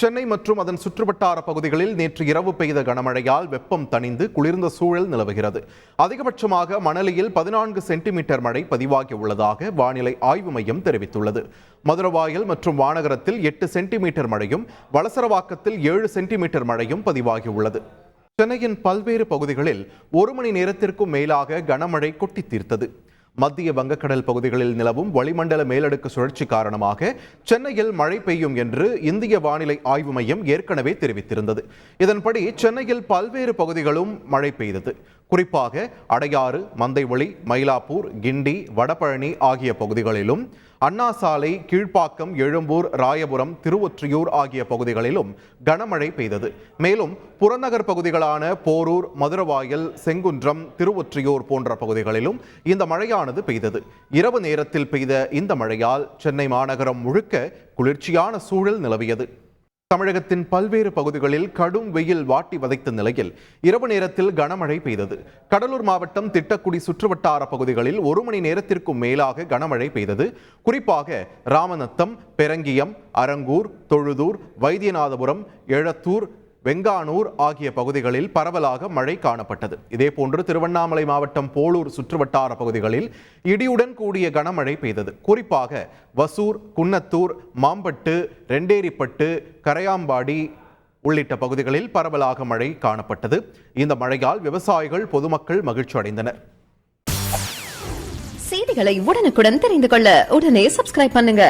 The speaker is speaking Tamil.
சென்னை மற்றும் அதன் சுற்றுவட்டார பகுதிகளில் நேற்று இரவு பெய்த கனமழையால் வெப்பம் தணிந்து குளிர்ந்த சூழல் நிலவுகிறது. அதிகபட்சமாக மணலியில் 14 சென்டிமீட்டர் மழை பதிவாகியுள்ளதாக வானிலை ஆய்வு மையம் தெரிவித்துள்ளது. மதுரவாயல் மற்றும் வானகரத்தில் 8 சென்டிமீட்டர் மழையும், வளசரவாக்கத்தில் 7 சென்டிமீட்டர் மழையும் பதிவாகியுள்ளது. சென்னையின் பல்வேறு பகுதிகளில் 1 மணி நேரத்திற்கும் மேலாக கனமழை கொட்டி தீர்த்தது. மத்திய வங்கக்கடல் பகுதிகளில் நிலவும் வளிமண்டல மேலடுக்கு சுழற்சி காரணமாக சென்னையில் மழை பெய்யும் என்று இந்திய வானிலை ஆய்வு மையம் ஏற்கனவே தெரிவித்திருந்தது. இதன்படி சென்னையில் பல்வேறு பகுதிகளும் மழை பெய்தது. குறிப்பாக அடையாறு, மந்தைவெளி, மயிலாப்பூர், கிண்டி, வடபழனி ஆகிய பகுதிகளிலும், அண்ணா சாலை, கீழ்ப்பாக்கம், எழும்பூர், ராயபுரம், திருவொற்றியூர் ஆகிய பகுதிகளிலும் கனமழை பெய்தது. மேலும் புறநகர் பகுதிகளான போரூர், மதுரவாயல், செங்குன்றம், திருவொற்றியூர் போன்ற பகுதிகளிலும் இந்த மழையானது பெய்தது. இரவு நேரத்தில் பெய்த இந்த மழையால் சென்னை மாநகரம் முழுக்க குளிர்ச்சியான சூழல் நிலவியது. தமிழகத்தின் பல்வேறு பகுதிகளில் கடும் வெயில் வாட்டி வதைத்த நிலையில் இரவு நேரத்தில் கனமழை பெய்தது. கடலூர் மாவட்டம் திட்டக்குடி சுற்றுவட்டார பகுதிகளில் 1 மணி நேரத்திற்கும் மேலாக கனமழை பெய்தது. குறிப்பாக ராமநத்தம், பெரங்கியம், அரங்கூர், தொழுதூர், வைத்தியநாதபுரம், எழத்தூர், வெங்கானூர் ஆகிய பகுதிகளில் பரவலாக மழை காணப்பட்டது. இதேபோன்று திருவண்ணாமலை மாவட்டம் போளூர் சுற்றுவட்டார பகுதிகளில் இடியுடன் கூடிய கனமழை பெய்தது. குறிப்பாக வசூர், குன்னத்தூர், மாம்பட்டு, ரெண்டேரிப்பட்டு, கரையாம்பாடி உள்ளிட்ட பகுதிகளில் பரவலாக மழை காணப்பட்டது. இந்த மழையால் விவசாயிகள், பொதுமக்கள் மகிழ்ச்சி அடைந்தனர். செய்திகளை உடனுக்குடன் தெரிந்து கொள்ள உடனே சப்ஸ்கிரைப் பண்ணுங்க.